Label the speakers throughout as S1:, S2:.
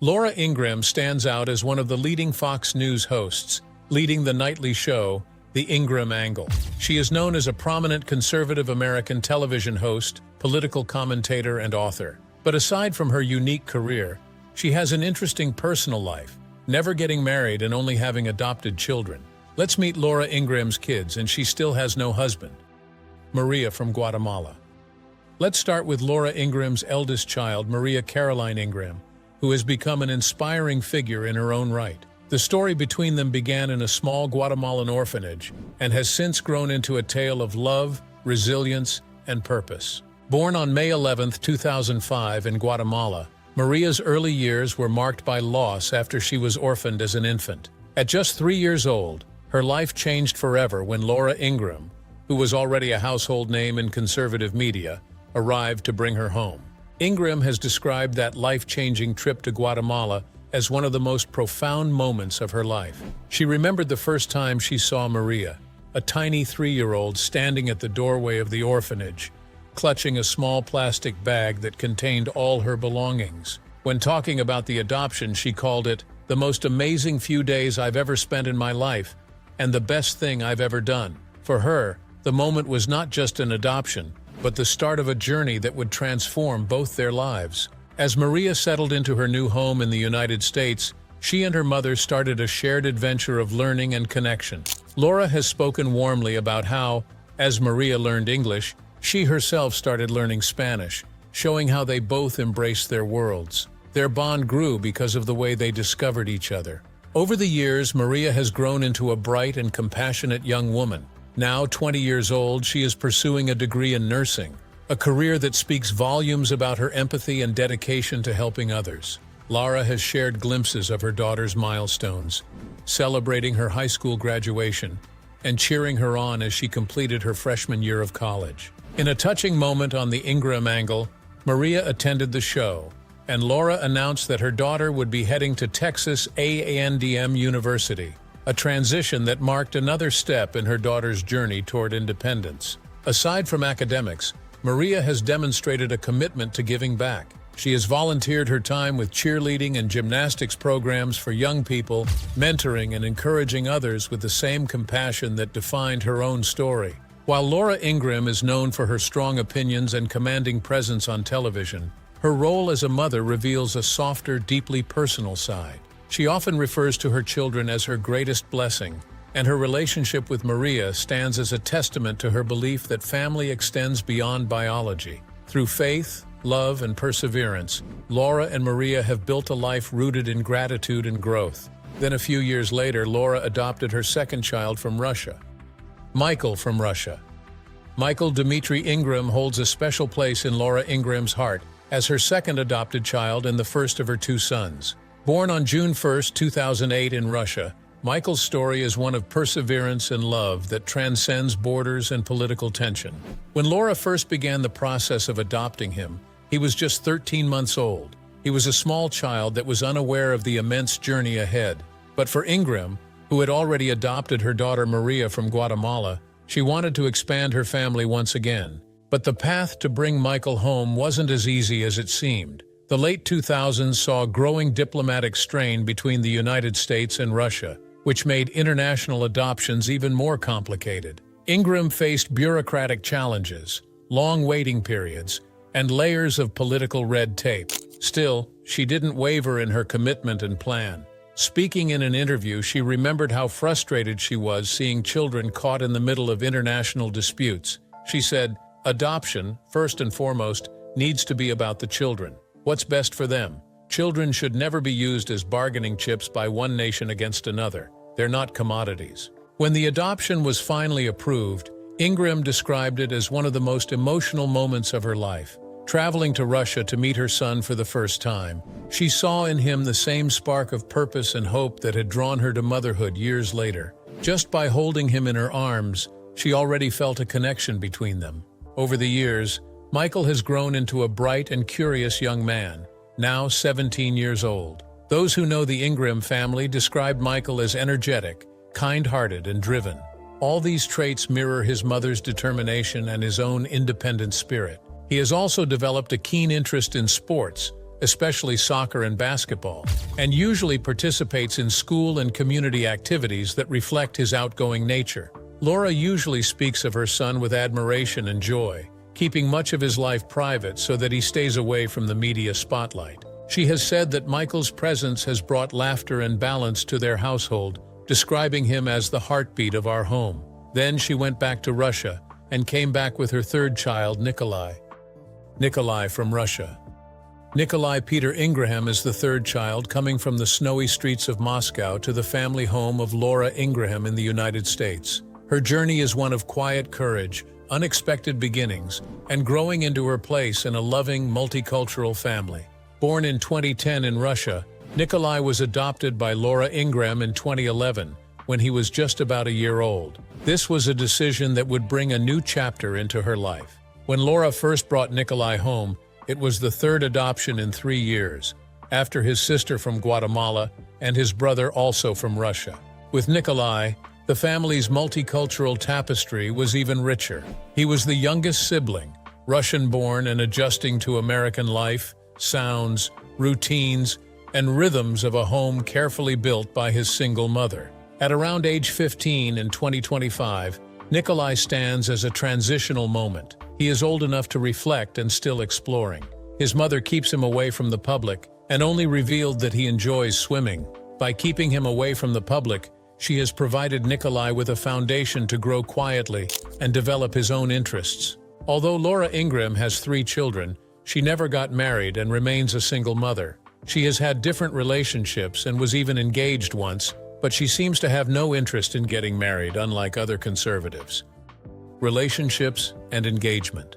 S1: Laura Ingraham stands out as one of the leading Fox News hosts, leading the nightly show, The Ingraham Angle. She is known as a prominent conservative American television host, political commentator, and author. But aside from her unique career, she has an interesting personal life, never getting married and only having adopted children. Let's meet Laura Ingraham's kids, and she still has no husband. Maria from Guatemala. Let's start with Laura Ingraham's eldest child, Maria Caroline Ingraham, who has become an inspiring figure in her own right. The story between them began in a small Guatemalan orphanage and has since grown into a tale of love, resilience, and purpose. Born on May 11, 2005 in Guatemala, Maria's early years were marked by loss after she was orphaned as an infant. At just 3 years old, her life changed forever when Laura Ingraham, who was already a household name in conservative media, arrived to bring her home. Ingraham has described that life-changing trip to Guatemala as one of the most profound moments of her life. She remembered the first time she saw Maria, a tiny 3-year-old standing at the doorway of the orphanage, clutching a small plastic bag that contained all her belongings. When talking about the adoption, she called it the most amazing few days I've ever spent in my life and the best thing I've ever done. For her, the moment was not just an adoption, but the start of a journey that would transform both their lives. As Maria settled into her new home in the United States, she and her mother started a shared adventure of learning and connection. Laura has spoken warmly about how, as Maria learned English, she herself started learning Spanish, showing how they both embraced their worlds. Their bond grew because of the way they discovered each other. Over the years, Maria has grown into a bright and compassionate young woman. Now 20 years old, she is pursuing a degree in nursing, a career that speaks volumes about her empathy and dedication to helping others. Laura has shared glimpses of her daughter's milestones, celebrating her high school graduation and cheering her on as she completed her freshman year of college. In a touching moment on the Ingraham Angle, Maria attended the show, and Laura announced that her daughter would be heading to Texas A&M University, a transition that marked another step in her daughter's journey toward independence. Aside from academics, Maria has demonstrated a commitment to giving back. She has volunteered her time with cheerleading and gymnastics programs for young people, mentoring and encouraging others with the same compassion that defined her own story. While Laura Ingraham is known for her strong opinions and commanding presence on television, her role as a mother reveals a softer, deeply personal side. She often refers to her children as her greatest blessing, and her relationship with Maria stands as a testament to her belief that family extends beyond biology. Through faith, love, and perseverance, Laura and Maria have built a life rooted in gratitude and growth. Then a few years later, Laura adopted her second child from Russia, Michael from Russia. Michael Dmitry Ingraham holds a special place in Laura Ingraham's heart as her second adopted child and the first of her 2 sons. Born on June 1, 2008 in Russia, Michael's story is one of perseverance and love that transcends borders and political tension. When Laura first began the process of adopting him, he was just 13 months old. He was a small child that was unaware of the immense journey ahead. But for Ingraham, who had already adopted her daughter Maria from Guatemala, she wanted to expand her family once again. But the path to bring Michael home wasn't as easy as it seemed. The late 2000s saw growing diplomatic strain between the United States and Russia, which made international adoptions even more complicated. Ingraham faced bureaucratic challenges, long waiting periods, and layers of political red tape. Still, she didn't waver in her commitment and plan. Speaking in an interview, she remembered how frustrated she was seeing children caught in the middle of international disputes. She said, "Adoption, first and foremost, needs to be about the children. What's best for them? Children should never be used as bargaining chips by one nation against another. They're not commodities." When the adoption was finally approved, Ingraham described it as one of the most emotional moments of her life. Traveling to Russia to meet her son for the first time, she saw in him the same spark of purpose and hope that had drawn her to motherhood years later. Just by holding him in her arms, she already felt a connection between them. Over the years, Michael has grown into a bright and curious young man, now 17 years old. Those who know the Ingraham family describe Michael as energetic, kind-hearted, and driven. All these traits mirror his mother's determination and his own independent spirit. He has also developed a keen interest in sports, especially soccer and basketball, and usually participates in school and community activities that reflect his outgoing nature. Laura usually speaks of her son with admiration and joy, keeping much of his life private so that he stays away from the media spotlight. She has said that Michael's presence has brought laughter and balance to their household, describing him as the heartbeat of our home. Then she went back to Russia and came back with her third child, Nikolai. Nikolai from Russia. Nikolai Peter Ingraham is the third child, coming from the snowy streets of Moscow to the family home of Laura Ingraham in the United States. Her journey is one of quiet courage, unexpected beginnings, and growing into her place in a loving, multicultural family. Born in 2010 in Russia, Nikolai was adopted by Laura Ingraham in 2011, when he was just about a year old. This was a decision that would bring a new chapter into her life. When Laura first brought Nikolai home, it was the third adoption in 3 years, after his sister from Guatemala and his brother also from Russia. With Nikolai, the family's multicultural tapestry was even richer. He was the youngest sibling, Russian-born and adjusting to American life, sounds, routines, and rhythms of a home carefully built by his single mother. At around age 15 in 2025, Nikolai stands as a transitional moment. He is old enough to reflect and still exploring. His mother keeps him away from the public and only revealed that he enjoys swimming. By keeping him away from the public, she has provided Nikolai with a foundation to grow quietly and develop his own interests. Although Laura Ingraham has 3 children, she never got married and remains a single mother. She has had different relationships and was even engaged once, but she seems to have no interest in getting married, unlike other conservatives. Relationships and engagement.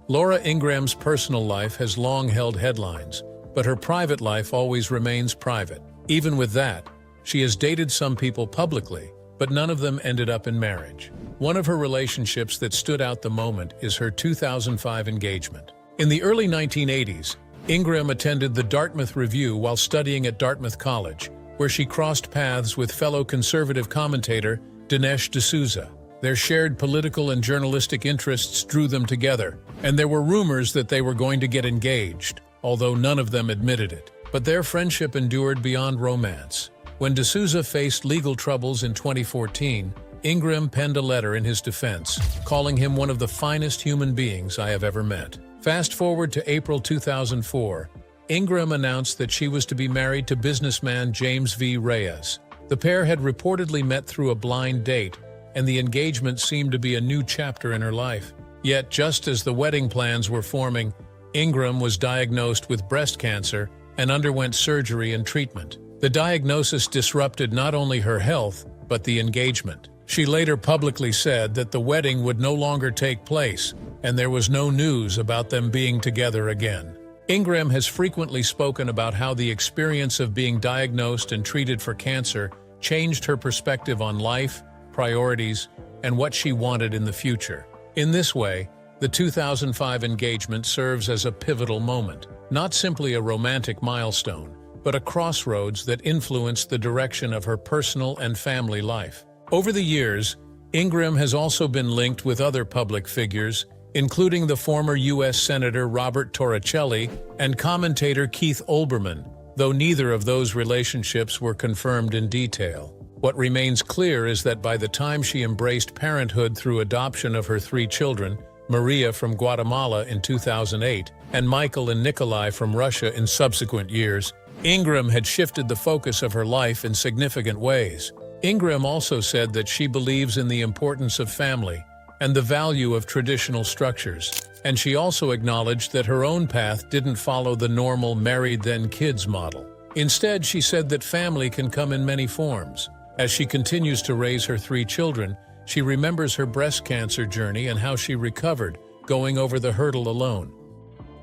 S1: Laura Ingraham's personal life has long held headlines, but her private life always remains private. Even with that, she has dated some people publicly, but none of them ended up in marriage. One of her relationships that stood out the moment is her 2005 engagement. In the early 1980s, Ingraham attended the Dartmouth Review while studying at Dartmouth College, where she crossed paths with fellow conservative commentator Dinesh D'Souza. Their shared political and journalistic interests drew them together, and there were rumors that they were going to get engaged, although none of them admitted it. But their friendship endured beyond romance. When D'Souza faced legal troubles in 2014, Ingraham penned a letter in his defense, calling him one of the finest human beings I have ever met. Fast forward to April 2004, Ingraham announced that she was to be married to businessman James V. Reyes. The pair had reportedly met through a blind date, and the engagement seemed to be a new chapter in her life. Yet, just as the wedding plans were forming, Ingraham was diagnosed with breast cancer and underwent surgery and treatment. The diagnosis disrupted not only her health, but the engagement. She later publicly said that the wedding would no longer take place, and there was no news about them being together again. Ingraham has frequently spoken about how the experience of being diagnosed and treated for cancer changed her perspective on life, priorities, and what she wanted in the future. In this way, the 2005 engagement serves as a pivotal moment, not simply a romantic milestone, but a crossroads that influenced the direction of her personal and family life. Over the years, Ingraham has also been linked with other public figures, including the former U.S. Senator Robert Torricelli and commentator Keith Olbermann, though neither of those relationships were confirmed in detail. What remains clear is that by the time she embraced parenthood through adoption of her 3 children, Maria from Guatemala in 2008 and Michael and Nikolai from Russia in subsequent years, Ingraham had shifted the focus of her life in significant ways. Ingraham also said that she believes in the importance of family and the value of traditional structures, and she also acknowledged that her own path didn't follow the normal married then kids model. Instead, she said that family can come in many forms. As she continues to raise her 3 children, she remembers her breast cancer journey and how she recovered, going over the hurdle alone.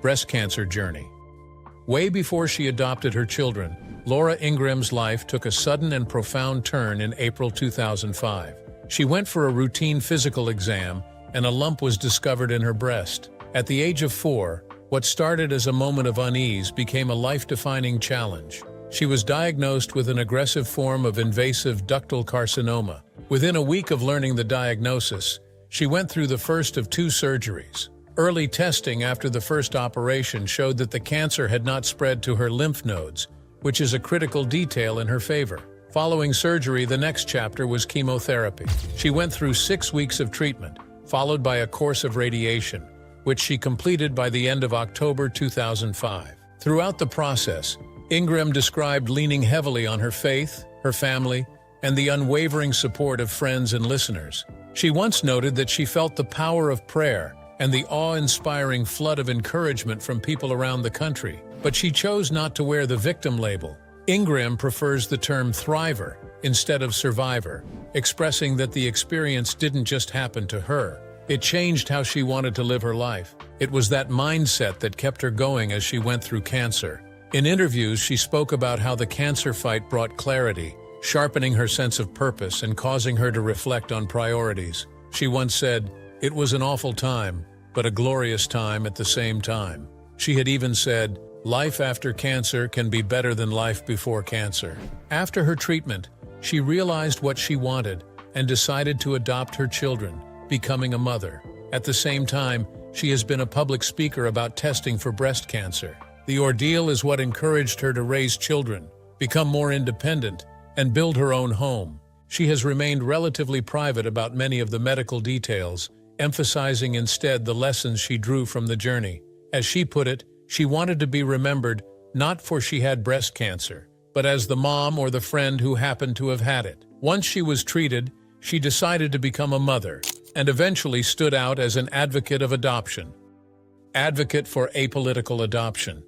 S1: Breast cancer journey. Way before she adopted her children, Laura Ingraham's life took a sudden and profound turn in April 2005. She went for a routine physical exam, and a lump was discovered in her breast. At the age of 4, what started as a moment of unease became a life-defining challenge. She was diagnosed with an aggressive form of invasive ductal carcinoma. Within a week of learning the diagnosis, she went through the first of 2 surgeries. Early testing after the first operation showed that the cancer had not spread to her lymph nodes, which is a critical detail in her favor. Following surgery, the next chapter was chemotherapy. She went through 6 weeks of treatment, followed by a course of radiation, which she completed by the end of October 2005. Throughout the process, Ingraham described leaning heavily on her faith, her family, and the unwavering support of friends and listeners. She once noted that she felt the power of prayer and the awe-inspiring flood of encouragement from people around the country, but she chose not to wear the victim label. Ingraham prefers the term thriver instead of survivor, expressing that the experience didn't just happen to her. It changed how she wanted to live her life. It was that mindset that kept her going as she went through cancer. In interviews, she spoke about how the cancer fight brought clarity, sharpening her sense of purpose and causing her to reflect on priorities. She once said, "It was an awful time, but a glorious time at the same time." She had even said, "Life after cancer can be better than life before cancer." After her treatment, she realized what she wanted and decided to adopt her children, becoming a mother. At the same time, she has been a public speaker about testing for breast cancer. The ordeal is what encouraged her to raise children, become more independent, and build her own home. She has remained relatively private about many of the medical details, emphasizing instead the lessons she drew from the journey. As she put it, she wanted to be remembered not for she had breast cancer, but as the mom or the friend who happened to have had it. Once she was treated, she decided to become a mother, and eventually stood out as an advocate of adoption. Advocate for apolitical adoption.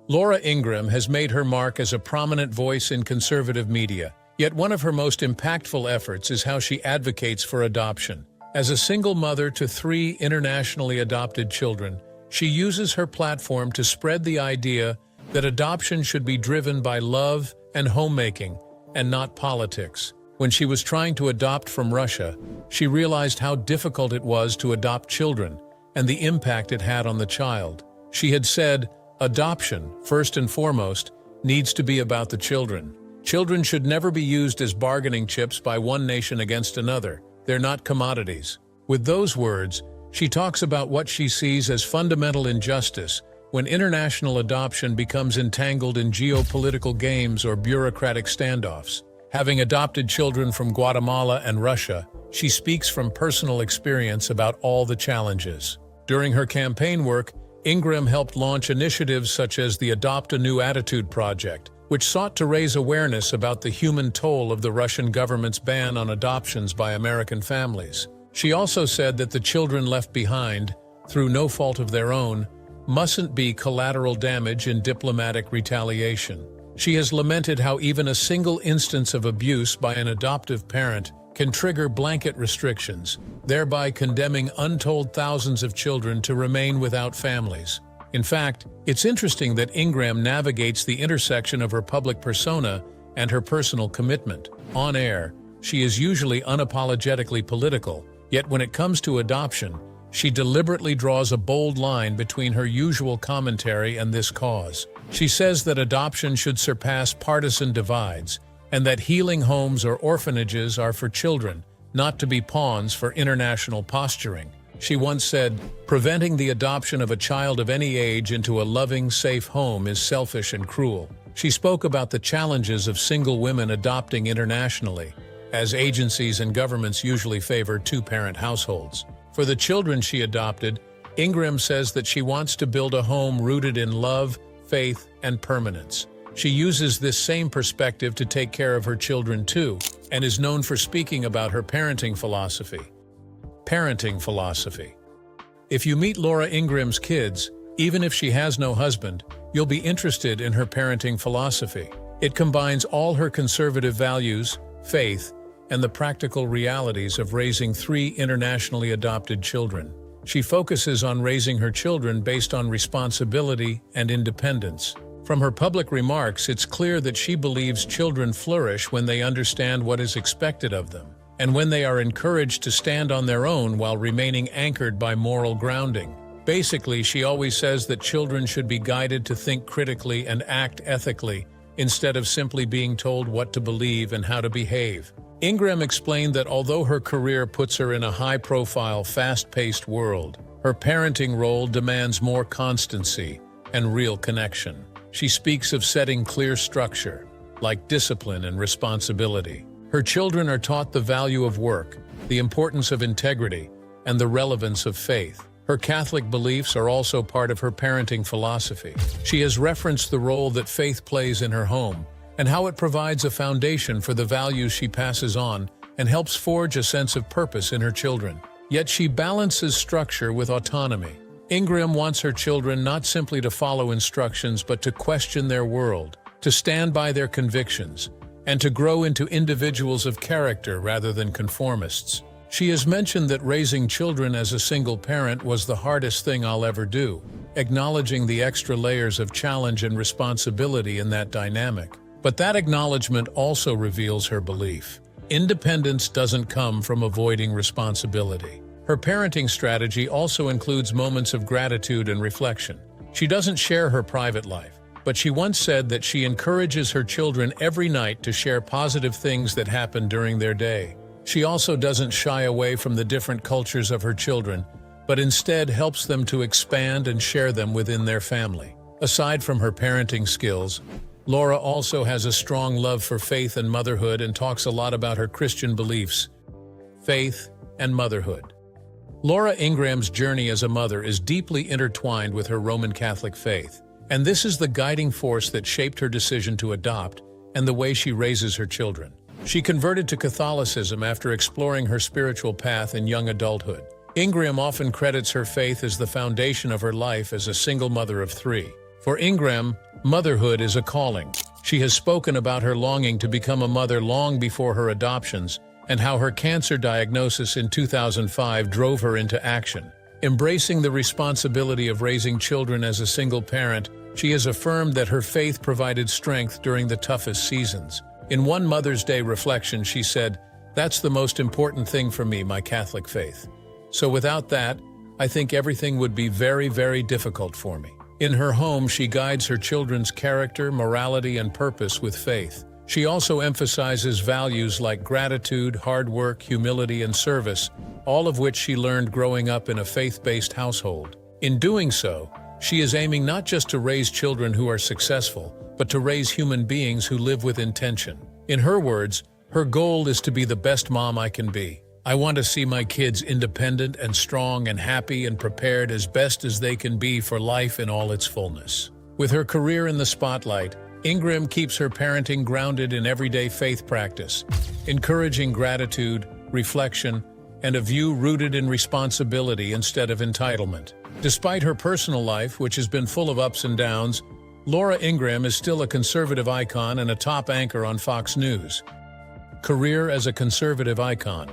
S1: Laura Ingraham has made her mark as a prominent voice in conservative media, yet one of her most impactful efforts is how she advocates for adoption. As a single mother to 3 internationally adopted children, she uses her platform to spread the idea that adoption should be driven by love and homemaking, and not politics. When she was trying to adopt from Russia, she realized how difficult it was to adopt children and the impact it had on the child. She had said, "Adoption, first and foremost, needs to be about the children. Children should never be used as bargaining chips by one nation against another. They're not commodities." With those words, she talks about what she sees as fundamental injustice when international adoption becomes entangled in geopolitical games or bureaucratic standoffs. Having adopted children from Guatemala and Russia, she speaks from personal experience about all the challenges. During her campaign work, Ingraham helped launch initiatives such as the Adopt a New Attitude project, which sought to raise awareness about the human toll of the Russian government's ban on adoptions by American families. She also said that the children left behind, through no fault of their own, mustn't be collateral damage in diplomatic retaliation. She has lamented how even a single instance of abuse by an adoptive parent can trigger blanket restrictions, thereby condemning untold thousands of children to remain without families. In fact, it's interesting that Ingraham navigates the intersection of her public persona and her personal commitment. On air, she is usually unapologetically political, yet when it comes to adoption, she deliberately draws a bold line between her usual commentary and this cause. She says that adoption should surpass partisan divides, and that healing homes or orphanages are for children, not to be pawns for international posturing. She once said, "Preventing the adoption of a child of any age into a loving, safe home is selfish and cruel." She spoke about the challenges of single women adopting internationally, as agencies and governments usually favor 2-parent households. For the children she adopted, Ingraham says that she wants to build a home rooted in love, faith, and permanence. She uses this same perspective to take care of her children too, and is known for speaking about her parenting philosophy. Parenting philosophy. If you meet Laura Ingraham's kids, even if she has no husband, you'll be interested in her parenting philosophy. It combines all her conservative values, faith, and the practical realities of raising 3 internationally adopted children. She focuses on raising her children based on responsibility and independence. From her public remarks, it's clear that she believes children flourish when they understand what is expected of them, and when they are encouraged to stand on their own while remaining anchored by moral grounding. Basically, she always says that children should be guided to think critically and act ethically, instead of simply being told what to believe and how to behave. Ingraham explained that although her career puts her in a high-profile, fast-paced world, Her parenting role demands more constancy and real connection. She speaks of setting clear structure, like discipline and responsibility. Her children are taught the value of work, the importance of integrity, and the relevance of faith. Her Catholic beliefs are also part of her parenting philosophy. She has referenced the role that faith plays in her home and how it provides a foundation for the values she passes on and helps forge a sense of purpose in her children. Yet she balances structure with autonomy. Ingraham wants her children not simply to follow instructions but to question their world, to stand by their convictions, and to grow into individuals of character rather than conformists. She has mentioned that raising children as a single parent was the hardest thing I'll ever do, acknowledging the extra layers of challenge and responsibility in that dynamic. But that acknowledgement also reveals her belief. Independence doesn't come from avoiding responsibility. Her parenting strategy also includes moments of gratitude and reflection. She doesn't share her private life, but she once said that she encourages her children every night to share positive things that happen during their day. She also doesn't shy away from the different cultures of her children, but instead helps them to expand and share them within their family. Aside from her parenting skills, Laura also has a strong love for faith and motherhood and talks a lot about her Christian beliefs, faith, and motherhood. Laura Ingraham's journey as a mother is deeply intertwined with her Roman Catholic faith, and this is the guiding force that shaped her decision to adopt and the way she raises her children. She converted to Catholicism after exploring her spiritual path in young adulthood. Ingraham often credits her faith as the foundation of her life as a single mother of 3. For Ingraham, motherhood is a calling. She has spoken about her longing to become a mother long before her adoptions and how her cancer diagnosis in 2005 drove her into action. Embracing the responsibility of raising children as a single parent, she has affirmed that her faith provided strength during the toughest seasons. In one Mother's Day reflection, she said, "That's the most important thing for me, my Catholic faith. So without that, I think everything would be very, very difficult for me." In her home, she guides her children's character, morality, and purpose with faith. She also emphasizes values like gratitude, hard work, humility, and service, all of which she learned growing up in a faith-based household. In doing so, she is aiming not just to raise children who are successful, but to raise human beings who live with intention. In her words, her goal is to be the best mom I can be. I want to see my kids independent and strong and happy and prepared as best as they can be for life in all its fullness. With her career in the spotlight, Ingraham keeps her parenting grounded in everyday faith practice, encouraging gratitude, reflection, and a view rooted in responsibility instead of entitlement. Despite her personal life, which has been full of ups and downs, Laura Ingraham is still a conservative icon and a top anchor on Fox News. Career as a conservative icon.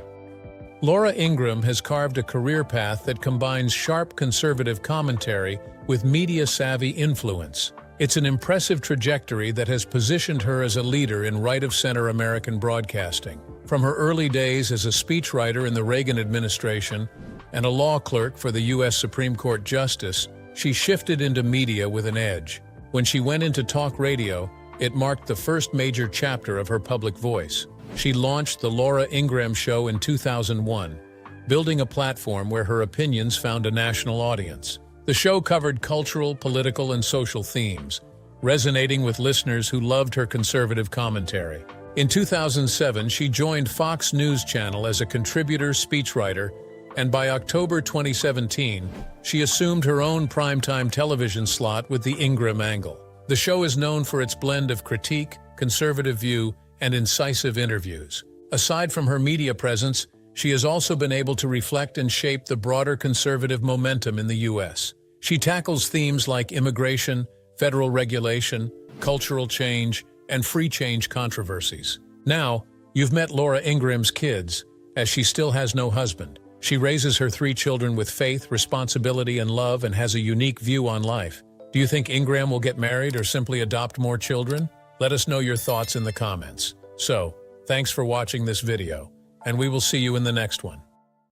S1: Laura Ingraham has carved a career path that combines sharp conservative commentary with media-savvy influence. It's an impressive trajectory that has positioned her as a leader in right-of-center American broadcasting. From her early days as a speechwriter in the Reagan administration and a law clerk for the U.S. Supreme Court Justice, she shifted into media with an edge. When she went into talk radio, it marked the first major chapter of her public voice. She launched The Laura Ingraham Show in 2001, building a platform where her opinions found a national audience. The show covered cultural, political, and social themes, resonating with listeners who loved her conservative commentary. In 2007, she joined Fox News Channel as a contributor speechwriter, and by October 2017, she assumed her own primetime television slot with The Ingraham Angle. The show is known for its blend of critique, conservative view, and incisive interviews. Aside from her media presence, she has also been able to reflect and shape the broader conservative momentum in the U.S. She tackles themes like immigration, federal regulation, cultural change, and free change controversies. Now, you've met Laura Ingraham's kids, as she still has no husband. She raises her 3 children with faith, responsibility, and love, and has a unique view on life. Do you think Ingraham will get married or simply adopt more children? Let us know your thoughts in the comments. So, thanks for watching this video, and we will see you in the next one.